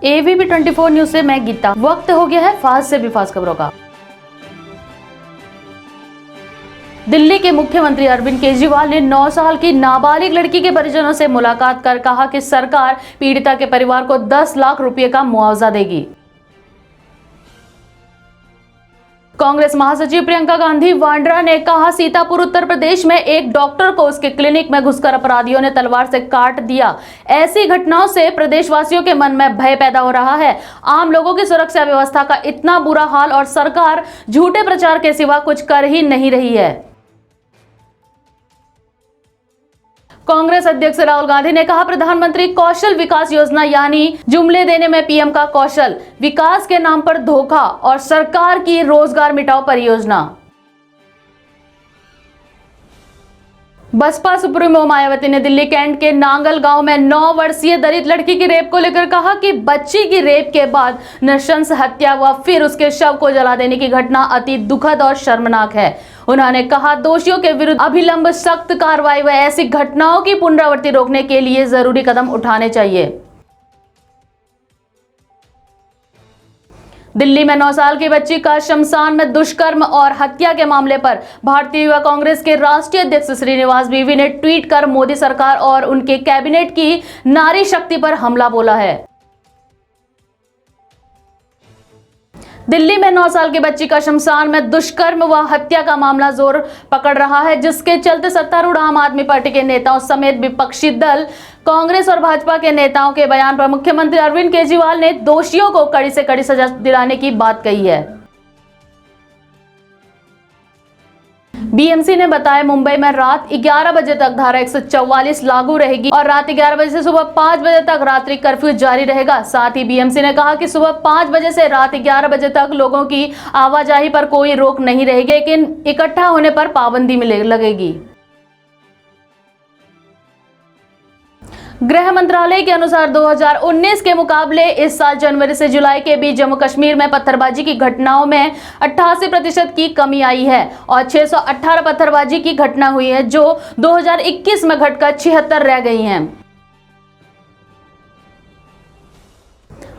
AVP 24 news से मैं गीता। वक्त हो गया है फास्ट से भी फास्ट खबरों का। दिल्ली के मुख्यमंत्री अरविंद केजरीवाल ने 9 साल की नाबालिग लड़की के परिजनों से मुलाकात कर कहा कि सरकार पीड़िता के परिवार को 10 लाख रुपए का मुआवजा देगी। कांग्रेस महासचिव प्रियंका गांधी वाड्रा ने कहा, सीतापुर उत्तर प्रदेश में एक डॉक्टर को उसके क्लिनिक में घुसकर अपराधियों ने तलवार से काट दिया। ऐसी घटनाओं से प्रदेशवासियों के मन में भय पैदा हो रहा है। आम लोगों की सुरक्षा व्यवस्था का इतना बुरा हाल और सरकार झूठे प्रचार के सिवा कुछ कर ही नहीं रही है। कांग्रेस अध्यक्ष राहुल गांधी ने कहा, प्रधानमंत्री कौशल विकास योजना यानी जुमले देने में पीएम का कौशल, विकास के नाम पर धोखा और सरकार की रोजगार मिटाओ परियोजना। बसपा सुप्रीमो मायावती ने दिल्ली कैंट के नांगल गांव में 9 वर्षीय दलित लड़की की रेप को लेकर कहा कि बच्ची की रेप के बाद नृशंस हत्या व फिर उसके शव को जला देने की घटना अति दुखद और शर्मनाक है। उन्होंने कहा, दोषियों के विरुद्ध अभिलंब सख्त कार्रवाई व ऐसी घटनाओं की पुनरावृत्ति रोकने के लिए जरूरी कदम उठाने चाहिए। दिल्ली में 9 साल की बच्ची का शमशान में दुष्कर्म और हत्या के मामले पर भारतीय युवा कांग्रेस के राष्ट्रीय अध्यक्ष श्रीनिवास बीवी ने ट्वीट कर मोदी सरकार और उनके कैबिनेट की नारी शक्ति पर हमला बोला है। दिल्ली में 9 साल की बच्ची का शमशान में दुष्कर्म व हत्या का मामला जोर पकड़ रहा है, जिसके चलते सत्तारूढ़ आम आदमी पार्टी के नेताओं समेत विपक्षी दल कांग्रेस और भाजपा के नेताओं के बयान पर मुख्यमंत्री अरविंद केजरीवाल ने दोषियों को कड़ी से कड़ी सजा दिलाने की बात कही है। बीएमसी ने बताया, मुंबई में रात 11 बजे तक धारा 144 लागू रहेगी और रात 11 बजे से सुबह 5 बजे तक रात्रि कर्फ्यू जारी रहेगा। साथ ही बीएमसी ने कहा कि सुबह 5 बजे से रात 11 बजे तक लोगों की आवाजाही पर कोई रोक नहीं रहेगी, लेकिन इकट्ठा होने पर पाबंदी लगेगी। गृह मंत्रालय के अनुसार 2019 के मुकाबले इस साल जनवरी से जुलाई के बीच जम्मू कश्मीर में पत्थरबाजी की घटनाओं में 88% की कमी आई है और 618 पत्थरबाजी की घटना हुई है, जो 2021 में घटकर 76 रह गई हैं।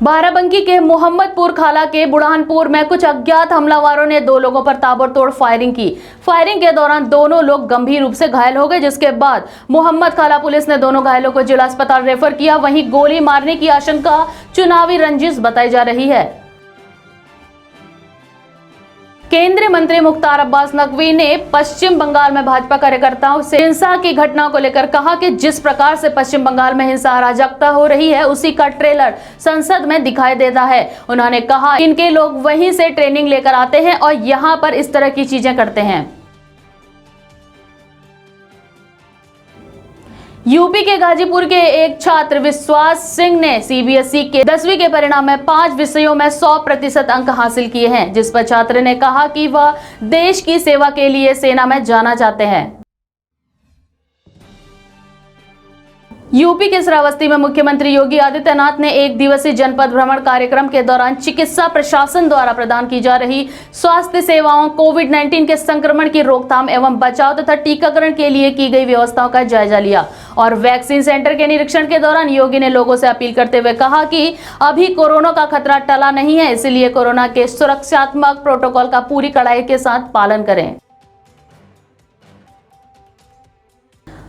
बाराबंकी के मोहम्मदपुर खाला के बुरहानपुर में कुछ अज्ञात हमलावरों ने 2 लोगों पर ताबड़तोड़ फायरिंग की। फायरिंग के दौरान दोनों लोग गंभीर रूप से घायल हो गए, जिसके बाद मोहम्मद खाला पुलिस ने दोनों घायलों को जिला अस्पताल रेफर किया। वहीं गोली मारने की आशंका चुनावी रंजिश बताई जा रही है। केंद्रीय मंत्री मुख्तार अब्बास नकवी ने पश्चिम बंगाल में भाजपा कार्यकर्ताओं से हिंसा की घटनाओं को लेकर कहा कि जिस प्रकार से पश्चिम बंगाल में हिंसा अराजकता हो रही है, उसी का ट्रेलर संसद में दिखाई देता है। उन्होंने कहा, इनके लोग वहीं से ट्रेनिंग लेकर आते हैं और यहां पर इस तरह की चीजें करते हैं। यूपी के गाजीपुर के एक छात्र विश्वास सिंह ने सीबीएसई के 10वीं के परिणाम में 5 विषयों में 100% अंक हासिल किए हैं, जिस पर छात्र ने कहा कि वह देश की सेवा के लिए सेना में जाना चाहते हैं। यूपी के श्रावस्ती में मुख्यमंत्री योगी आदित्यनाथ ने 1 दिवसीय जनपद भ्रमण कार्यक्रम के दौरान चिकित्सा प्रशासन द्वारा प्रदान की जा रही स्वास्थ्य सेवाओं, कोविड-19 के संक्रमण की रोकथाम एवं बचाव तथा टीकाकरण के लिए की गई व्यवस्थाओं का जायजा लिया और वैक्सीन सेंटर के निरीक्षण के दौरान योगी ने लोगों से अपील करते हुए कहा कि अभी कोरोना का खतरा टला नहीं है, इसलिए कोरोना के सुरक्षात्मक प्रोटोकॉल का पूरी कड़ाई के साथ पालन करें।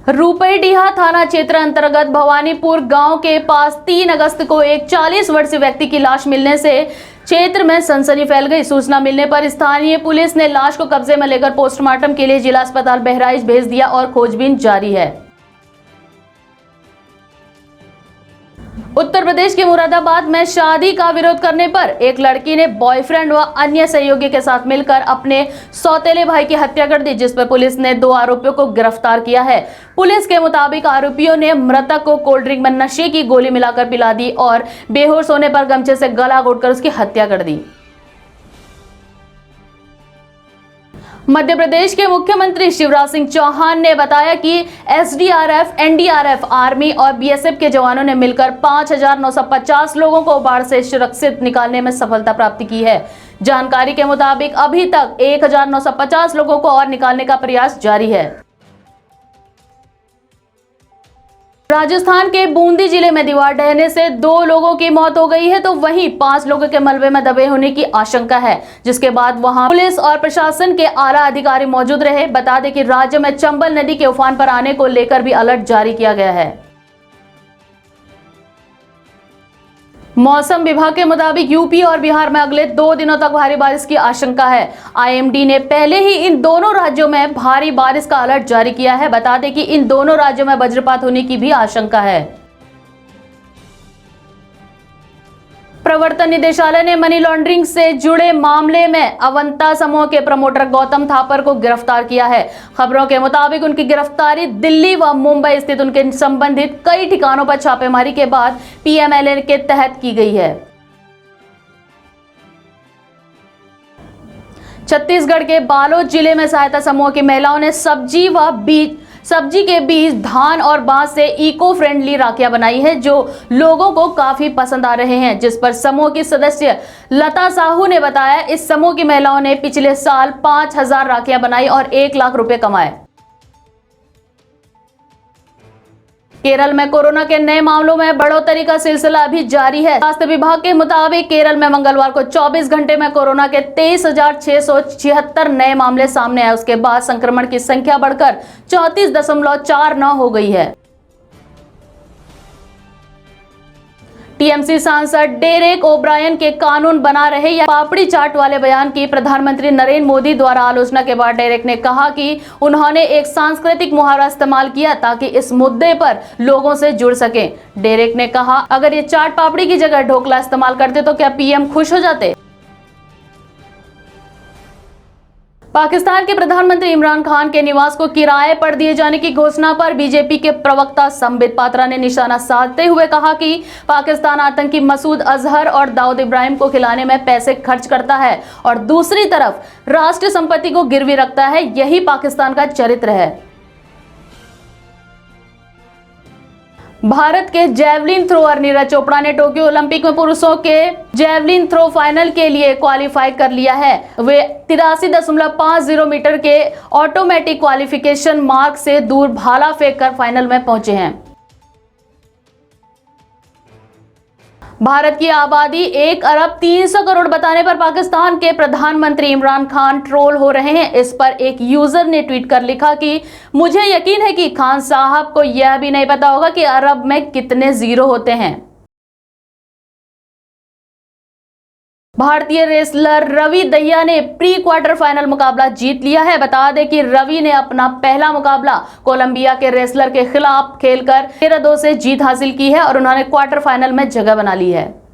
रूपईडीहा थाना क्षेत्र अंतर्गत भवानीपुर गांव के पास 3 अगस्त को एक 40 वर्षीय व्यक्ति की लाश मिलने से क्षेत्र में सनसनी फैल गई। सूचना मिलने पर स्थानीय पुलिस ने लाश को कब्जे में लेकर पोस्टमार्टम के लिए जिला अस्पताल बहराइच भेज दिया और खोजबीन जारी है। उत्तर प्रदेश के मुरादाबाद में शादी का विरोध करने पर एक लड़की ने बॉयफ्रेंड व अन्य सहयोगी के साथ मिलकर अपने सौतेले भाई की हत्या कर दी, जिस पर पुलिस ने 2 आरोपियों को गिरफ्तार किया है। पुलिस के मुताबिक आरोपियों ने मृतक को कोल्ड ड्रिंक में नशे की गोली मिलाकर पिला दी और बेहोश होने पर गमछे से गला घोंटकर उसकी हत्या कर दी। मध्य प्रदेश के मुख्यमंत्री शिवराज सिंह चौहान ने बताया कि एसडीआरएफ, एनडीआरएफ, आर्मी और बीएसएफ के जवानों ने मिलकर 5,950 लोगों को बाढ़ से सुरक्षित निकालने में सफलता प्राप्त की है। जानकारी के मुताबिक अभी तक 1,950 लोगों को और निकालने का प्रयास जारी है। राजस्थान के बूंदी जिले में दीवार ढहने से 2 लोगों की मौत हो गई है, तो वहीं 5 लोगों के मलबे में दबे होने की आशंका है, जिसके बाद वहां पुलिस और प्रशासन के आला अधिकारी मौजूद रहे। बता दें कि राज्य में चंबल नदी के उफान पर आने को लेकर भी अलर्ट जारी किया गया है। मौसम विभाग के मुताबिक यूपी और बिहार में अगले 2 दिनों तक भारी बारिश की आशंका है। आईएमडी ने पहले ही इन दोनों राज्यों में भारी बारिश का अलर्ट जारी किया है। बता दें कि इन दोनों राज्यों में वज्रपात होने की भी आशंका है। प्रवर्तन निदेशालय ने मनी लॉन्ड्रिंग से जुड़े मामले में अवंता समूह के प्रमोटर गौतम थापर को गिरफ्तार किया है। खबरों के मुताबिक उनकी गिरफ्तारी दिल्ली व मुंबई स्थित उनके संबंधित कई ठिकानों पर छापेमारी के बाद पीएमएलए के तहत की गई है। छत्तीसगढ़ के बालोद जिले में सहायता समूह की महिलाओं ने सब्जी के बीज, धान और बांस से इको फ्रेंडली राखियां बनाई है, जो लोगों को काफी पसंद आ रहे हैं, जिस पर समूह की सदस्य लता साहू ने बताया। इस समूह की महिलाओं ने पिछले साल 5000 राखियां बनाई और 1 लाख रुपए कमाए। केरल में कोरोना के नए मामलों में बढ़ोतरी का सिलसिला अभी जारी है। स्वास्थ्य विभाग के मुताबिक केरल में मंगलवार को 24 घंटे में कोरोना के 23,676 नए मामले सामने आए। उसके बाद संक्रमण की संख्या बढ़कर 34.49 हो गई है। टीएमसी सांसद डेरेक ओब्रायन के कानून बना रहे या पापड़ी चाट वाले बयान की प्रधानमंत्री नरेंद्र मोदी द्वारा आलोचना के बाद डेरेक ने कहा कि उन्होंने एक सांस्कृतिक मुहावरा इस्तेमाल किया ताकि इस मुद्दे पर लोगों से जुड़ सकें। डेरेक ने कहा, अगर ये चाट पापड़ी की जगह ढोकला इस्तेमाल करते तो क्या पीएम खुश हो जाते? पाकिस्तान के प्रधानमंत्री इमरान खान के निवास को किराए पर दिए जाने की घोषणा पर बीजेपी के प्रवक्ता संबित पात्रा ने निशाना साधते हुए कहा कि पाकिस्तान आतंकी मसूद अजहर और दाऊद इब्राहिम को खिलाने में पैसे खर्च करता है और दूसरी तरफ राष्ट्रीय संपत्ति को गिरवी रखता है। यही पाकिस्तान का चरित्र है। भारत के जेवलिन थ्रोअर नीरज चोपड़ा ने टोक्यो ओलंपिक में पुरुषों के जेवलिन थ्रो फाइनल के लिए क्वालिफाई कर लिया है। वे 83.50 मीटर के ऑटोमेटिक क्वालिफिकेशन मार्क से दूर भाला फेंक कर फाइनल में पहुंचे हैं। भारत की आबादी 1 अरब 300 करोड़ बताने पर पाकिस्तान के प्रधानमंत्री इमरान खान ट्रोल हो रहे हैं। इस पर एक यूजर ने ट्वीट कर लिखा कि मुझे यकीन है कि खान साहब को यह भी नहीं पता होगा कि अरब में कितने जीरो होते हैं। भारतीय रेसलर रवि दहिया ने प्री क्वार्टर फाइनल मुकाबला जीत लिया है। बता दें कि रवि ने अपना पहला मुकाबला कोलंबिया के रेसलर के खिलाफ खेलकर 13-2 से जीत हासिल की है और उन्होंने क्वार्टर फाइनल में जगह बना ली है।